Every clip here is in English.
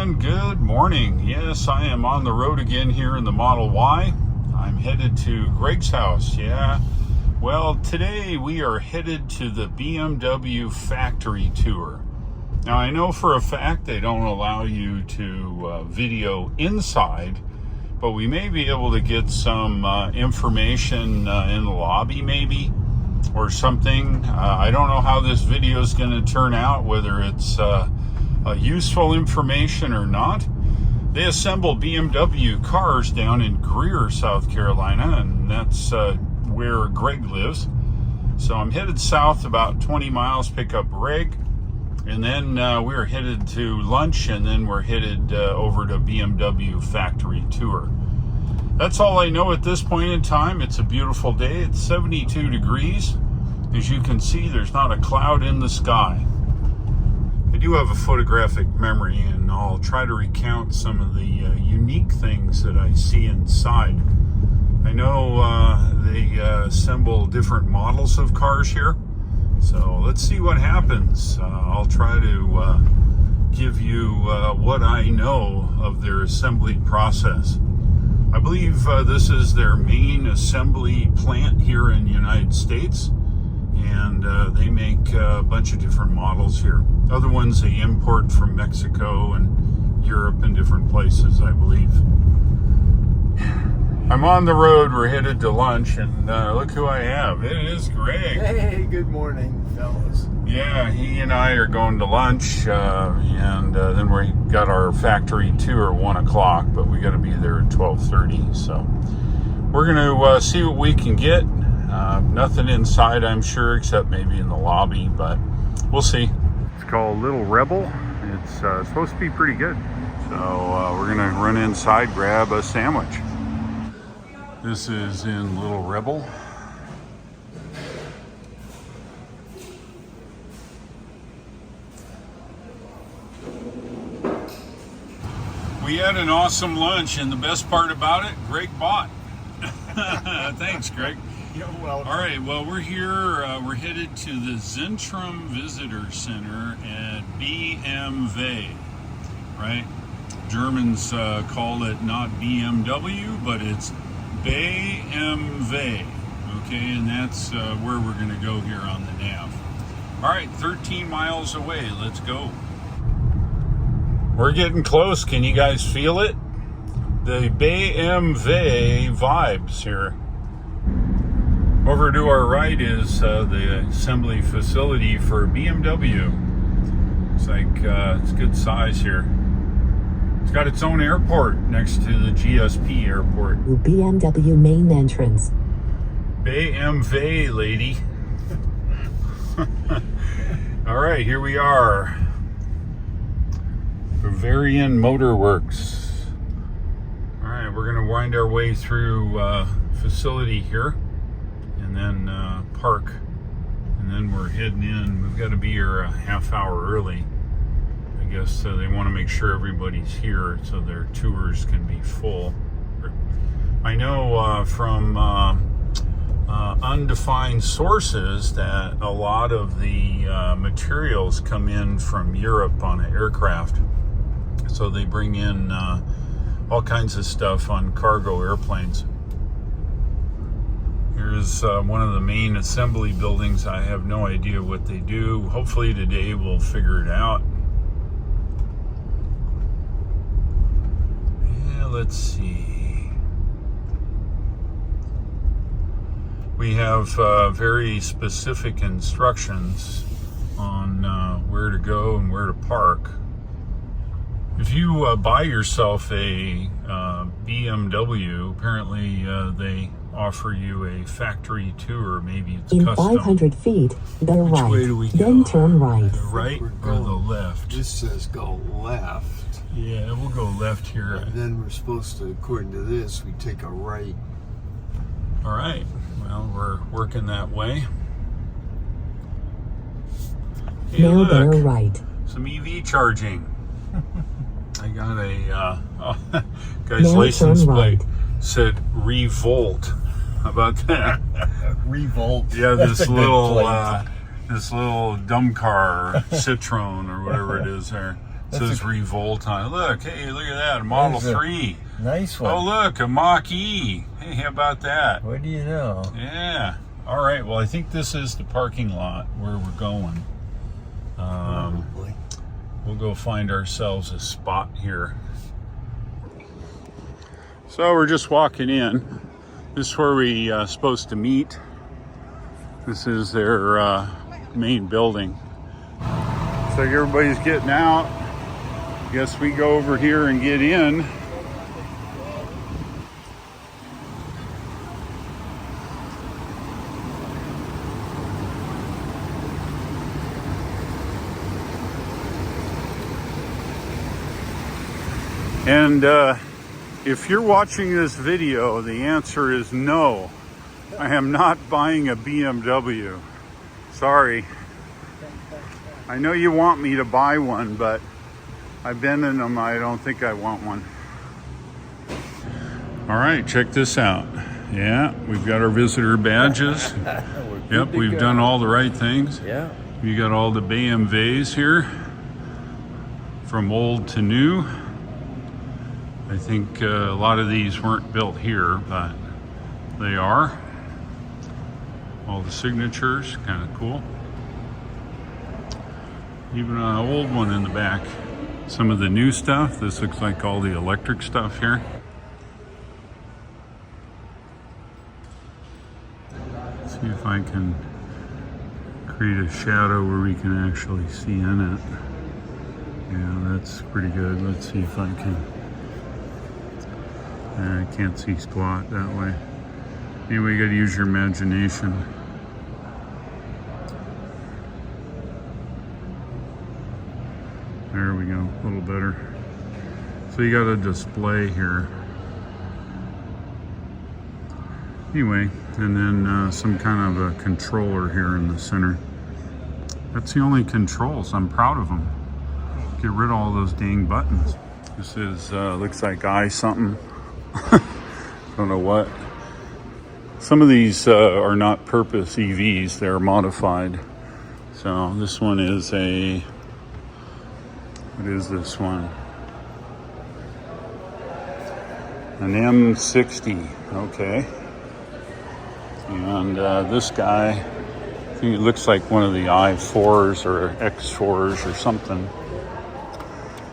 And good morning. Yes, I am on the road again here in the Model Y. I'm headed to Greg's house. Yeah, well, today we are headed to the BMW factory tour. Now, I know for a fact they don't allow you to video inside, but we may be able to get some information in the lobby maybe, or something. I don't know how this video is going to turn out, whether it's useful information or not. They assemble BMW cars down in Greer, South Carolina, and that's where Greg lives. So I'm headed south about 20 miles, pick up Greg, and then we're headed to lunch, and then we're headed over to BMW factory tour. That's all I know at this point in time. It's a beautiful day. It's 72 degrees. As you can see, there's not a cloud in the sky. I do have a photographic memory, and I'll try to recount some of the unique things that I see inside. I know they assemble different models of cars here, so let's see what happens. I'll try to give you what I know of their assembly process. I believe this is their main assembly plant here in the United States, and they make a bunch of different models here. Other ones they import from Mexico and Europe and different places, I believe. I'm on the road. We're headed to lunch, and look who I have. It is Greg. Hey, good morning, fellas. Yeah, he and I are going to lunch, and then we got our factory tour at 1 o'clock, but we got to be there at 12:30. So we're going to see what we can get. Nothing inside, I'm sure, except maybe in the lobby, but we'll see. It's called Little Rebel. It's supposed to be pretty good. So we're gonna run inside, grab a sandwich. This is in Little Rebel. We had an awesome lunch, and the best part about it, Greg bought. Thanks, Greg. You're welcome. All right, well, we're here. We're headed to the Zentrum Visitor Center at BMW, right? Germans call it not BMW, but it's BMW, okay? And that's where we're going to go here on the nav. All right, 13 miles away. Let's go. We're getting close. Can you guys feel it? The BMW vibes here. Over to our right is the assembly facility for BMW. It's like it's good size here. It's got its own airport next to the GSP airport. BMW main entrance. BMW, lady. All right, here we are. Bavarian Motor Works. All right, we're gonna wind our way through facility here, and then park, and then we're heading in. We've got to be here a half hour early. I guess they want to make sure everybody's here so their tours can be full. I know from undefined sources that a lot of the materials come in from Europe on an aircraft, so they bring in all kinds of stuff on cargo airplanes. Here's one of the main assembly buildings. I have no idea what they do. Hopefully today we'll figure it out. Yeah, let's see. We have very specific instructions on where to go and where to park. If you buy yourself a BMW, apparently they offer you a factory tour. Maybe it's in custom. 500 feet, the Which right. way do we go? Then turn right. The right or the left? This says go left. Yeah, we'll go left here. And then we're supposed to, according to this, we take a right. All right. Well, we're working that way. Hey, Now look, bear right. some EV charging. I got a guy's Now license turn plate right. said Revolt. How about that? Revolt. Yeah, That's this a good little plate. this little dumb car, Citroen or whatever it is there. says Revolt on it. Look, hey, look at that, a Model 3. Nice one. Oh, look, a Mach-E. Hey, how about that? What do you know? Yeah. All right, well, I think this is the parking lot where we're going. We'll go find ourselves a spot here. So we're just walking in. This is where we supposed to meet. This is their main building. So everybody's getting out. Guess we go over here and get in. And if you're watching this video, the answer is no. I am not buying a BMW. Sorry. I know you want me to buy one, but I've been in them. I don't think I want one. All right, check this out. Yeah, we've got our visitor badges. Yep, we've done all the right things. Yeah. We got all the BMWs here, from old to new. I think a lot of these weren't built here, but they are. All the signatures, kind of cool. Even an old one in the back. Some of the new stuff. This looks like all the electric stuff here. Let's see if I can create a shadow where we can actually see in it. Yeah, that's pretty good. Let's see if I can. I can't see squat that way. Anyway, you gotta use your imagination. There we go, a little better. So you got a display here. Anyway, and then some kind of a controller here in the center. That's the only controls. I'm proud of them. Get rid of all those dang buttons. This is, looks like I something. Don't know what. Some of these are not purpose EVs, they're modified. So this one is a, what is this one? An M60, okay. And this guy, I think it looks like one of the i4s or X4s or something.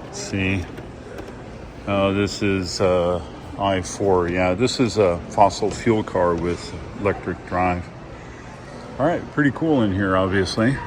Let's see. Oh, this is i4, yeah. This is a fossil fuel car with electric drive. All right, pretty cool in here, obviously.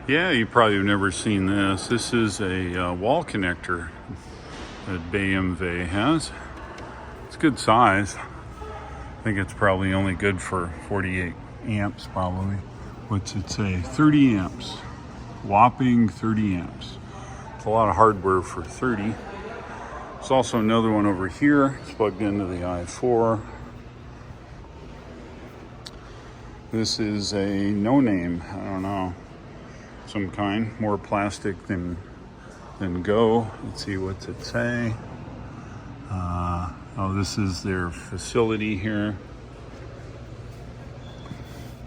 Yeah, you probably have never seen this. This is a wall connector that BMW has. It's good size. I think it's probably only good for 48 amps, probably. What's it say? 30 amps. Whopping 30 amps. It's a lot of hardware for 30. There's also another one over here. It's plugged into the i4. This is a no name. I don't know. Some kind. More plastic than Go. Let's see, what's it say? Oh, this is their facility here.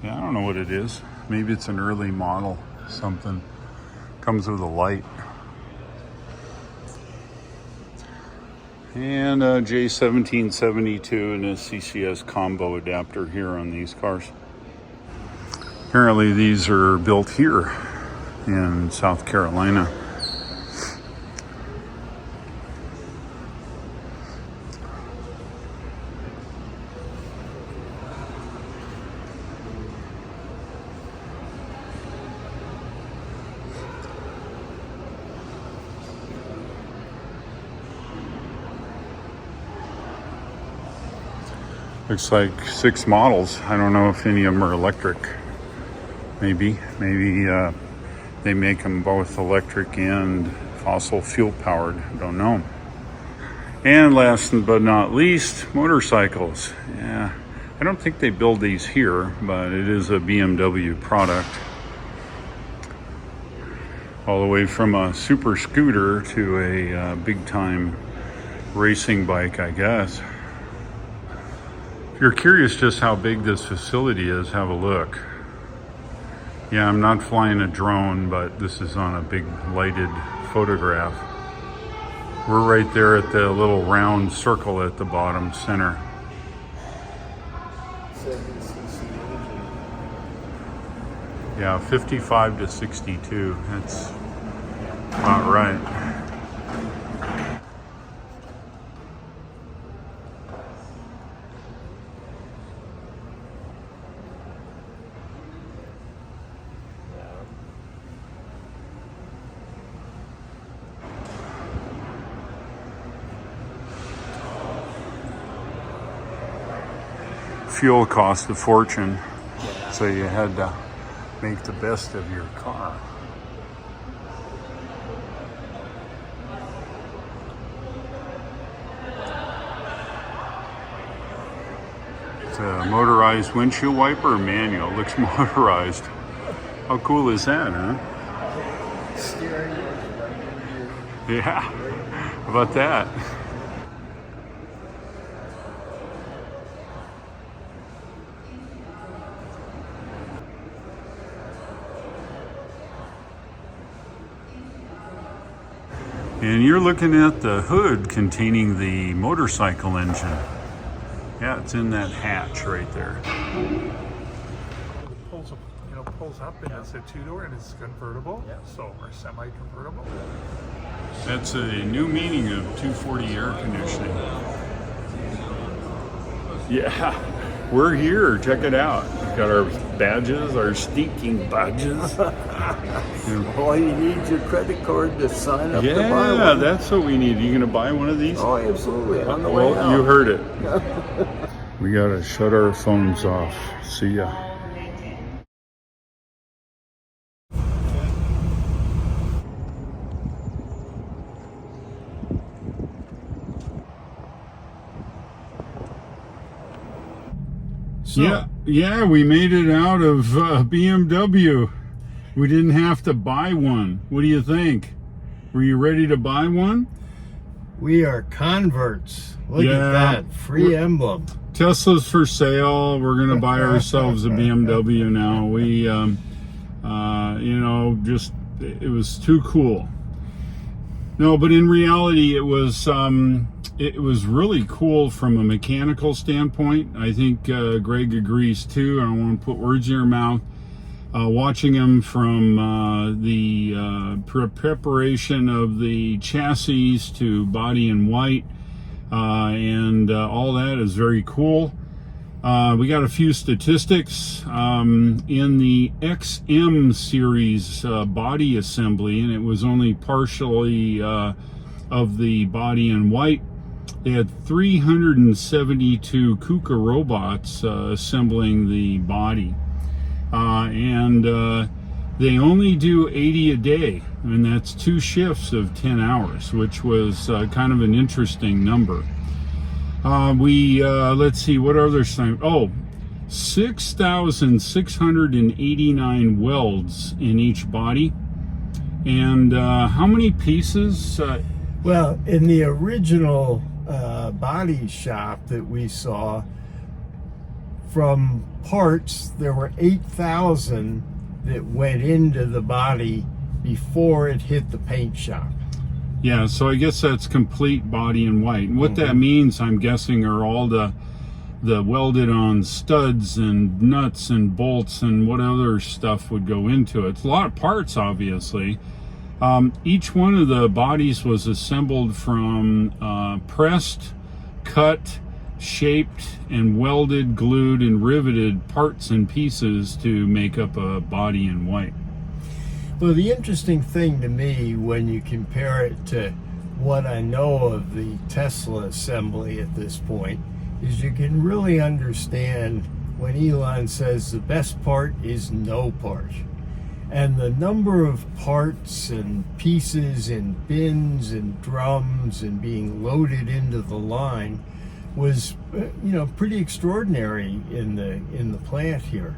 Yeah, I don't know what it is. Maybe it's an early model, something. Comes with a light. And a J1772 and a CCS combo adapter here on these cars. Apparently these are built here in South Carolina. Looks like 6 models. I don't know if any of them are electric. Maybe they make them both electric and fossil fuel powered. I don't know. And last but not least, motorcycles. Yeah, I don't think they build these here, but it is a BMW product. All the way from a super scooter to a big time racing bike, I guess. If you're curious just how big this facility is, have a look. Yeah, I'm not flying a drone, but this is on a big lighted photograph. We're right there at the little round circle at the bottom center. 7cc engine. Yeah, 55 to 62. That's about right. Fuel cost a fortune, so you had to make the best of your car. It's a motorized windshield wiper or manual. It looks motorized. How cool is that, huh? Steering wheel right over here. Yeah, how about that? And you're looking at the hood containing the motorcycle engine. Yeah, it's in that hatch right there. It pulls up and it's a two-door and it's convertible, so or semi-convertible. That's a new meaning of 240 air conditioning. Yeah, we're here. Check it out. We've got our badges, our stinking badges. All you need is your credit card to sign up to buy Yeah, one. that's what we need. You gonna buy one of these? Oh, absolutely. On the way Well, out. you heard it. We gotta shut our phones off. See ya. So, Yeah, we made it out of BMW. We didn't have to buy one. What do you think? Were you ready to buy one? we are converts. Look Yeah. at that. Free emblem. Tesla's for sale. We're gonna buy ourselves a BMW now. We, just it was too cool. No, but in reality, it was really cool from a mechanical standpoint. I think Greg agrees too. I don't want to put words in your mouth. Watching him from the preparation of the chassis to body in white and all that is very cool. We got a few statistics in the XM series body assembly, and it was only partially of the body in white. They had 372 KUKA robots assembling the body. And they only do 80 a day, and that's 2 shifts of 10 hours, which was kind of an interesting number. Let's see, what other time? 6,689 welds in each body. And how many pieces? Well, in the original body shop that we saw, from parts, there were 8,000 that went into the body before it hit the paint shop. Yeah, so I guess that's complete body in white. And what that means, I'm guessing, are all the welded on studs and nuts and bolts and what other stuff would go into it. It's a lot of parts, obviously. Each one of the bodies was assembled from pressed, cut, shaped, and welded, glued, and riveted parts and pieces to make up a body in white. Well, the interesting thing to me when you compare it to what I know of the Tesla assembly at this point is you can really understand when Elon says the best part is no part. And the number of parts and pieces and bins and drums and being loaded into the line was, pretty extraordinary in the plant here.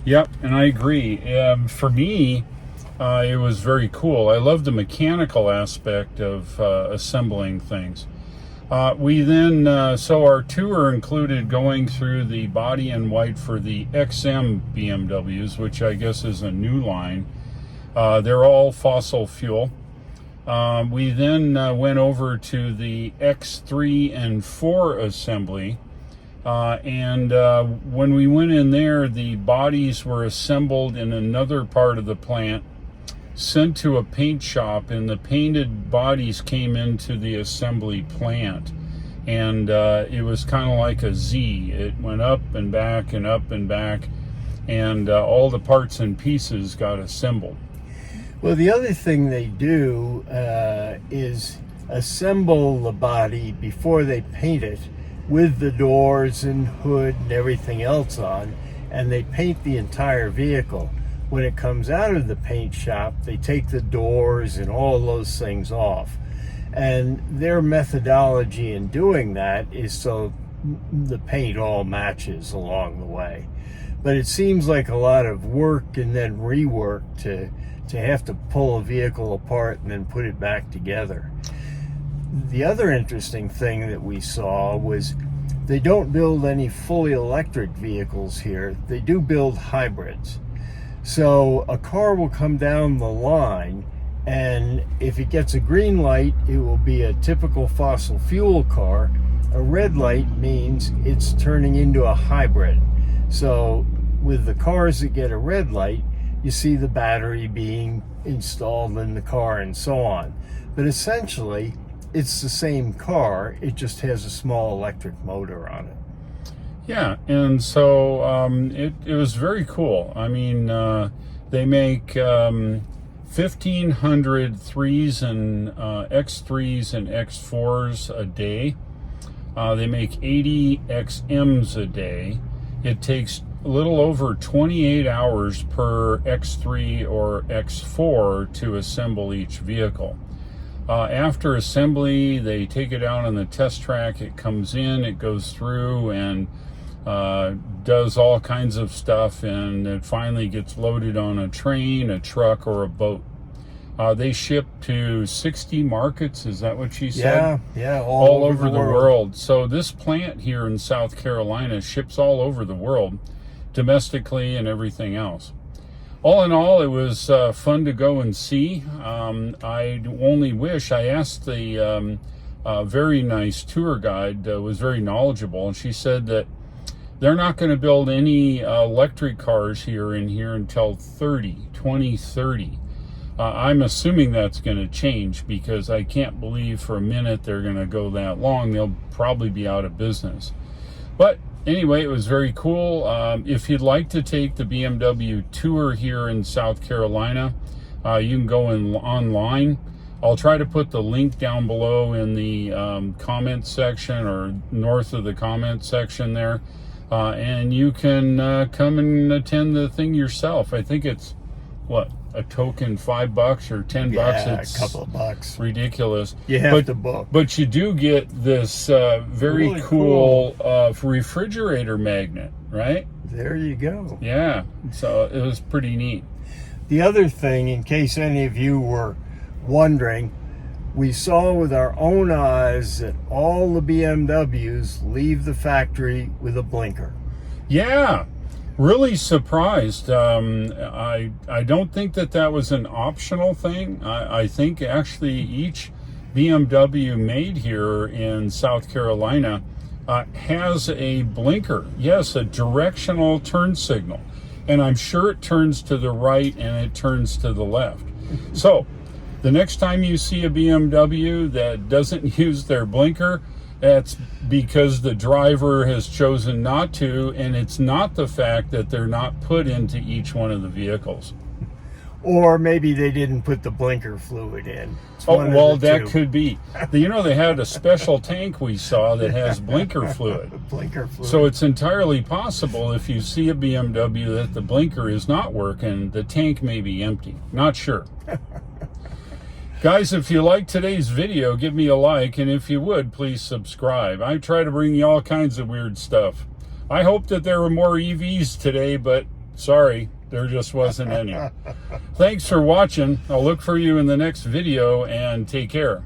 Yep, and I agree. For me, it was very cool. I love the mechanical aspect of assembling things. We then, so our tour included going through the body in white for the XM BMWs, which I guess is a new line. They're all fossil fuel. We then went over to the X3 and 4 assembly. When we went in there, the bodies were assembled in another part of the plant, sent to a paint shop, and the painted bodies came into the assembly plant. And it was kind of like a Z. It went up and back and up and back, and all the parts and pieces got assembled. Well, the other thing they do is assemble the body before they paint it with the doors and hood and everything else on, and they paint the entire vehicle. When it comes out of the paint shop, they take the doors and all those things off. And their methodology in doing that is so the paint all matches along the way. But it seems like a lot of work and then rework to have to pull a vehicle apart and then put it back together. The other interesting thing that we saw was they don't build any fully electric vehicles here. They do build hybrids. So a car will come down the line, and if it gets a green light, it will be a typical fossil fuel car. A red light means it's turning into a hybrid. So with the cars that get a red light, you see the battery being installed in the car and so on. But essentially, it's the same car, it just has a small electric motor on it. Yeah, and so it was very cool. I mean, they make 1,500 3s and X3s and X4s a day. They make 80 XMs a day. It takes a little over 28 hours per X3 or X4 to assemble each vehicle. After assembly, they take it out on the test track. It comes in, it goes through and does all kinds of stuff, and it finally gets loaded on a train, a truck, or a boat. They ship to 60 markets, is that what she said? Yeah, all over the world. So this plant here in South Carolina ships all over the world, domestically and everything else. All in all, it was fun to go and see. I only wish, I asked the very nice tour guide, was very knowledgeable, and she said that they're not going to build any electric cars here until 2030. I'm assuming that's going to change, because I can't believe for a minute they're going to go that long. They'll probably be out of business. But anyway, it was very cool. If you'd like to take the BMW tour here in South Carolina, you can go online. I'll try to put the link down below in the comment section, or north of the comment section there. And you can come and attend the thing yourself. I think it's, what, a token $5 or $10? Yeah, It's a couple of bucks. Ridiculous. You have to book. But you do get this very Really cool refrigerator magnet, right? There you go. Yeah, so it was pretty neat. The other thing, in case any of you were wondering, we saw with our own eyes that all the BMWs leave the factory with a blinker. Yeah, really surprised. I don't think that was an optional thing. I think actually each BMW made here in South Carolina has a blinker. Yes, a directional turn signal. And I'm sure it turns to the right and it turns to the left. So the next time you see a BMW that doesn't use their blinker, that's because the driver has chosen not to, and it's not the fact that they're not put into each one of the vehicles. Or maybe they didn't put the blinker fluid in. Oh, well, that could be. You know, they had a special tank we saw that has blinker fluid. Blinker fluid. So it's entirely possible if you see a BMW that the blinker is not working, the tank may be empty. Not sure. Guys, if you like today's video, give me a like, and if you would, please subscribe. I try to bring you all kinds of weird stuff. I hope that there were more EVs today, but sorry, there just wasn't any. Thanks for watching. I'll look for you in the next video, and take care.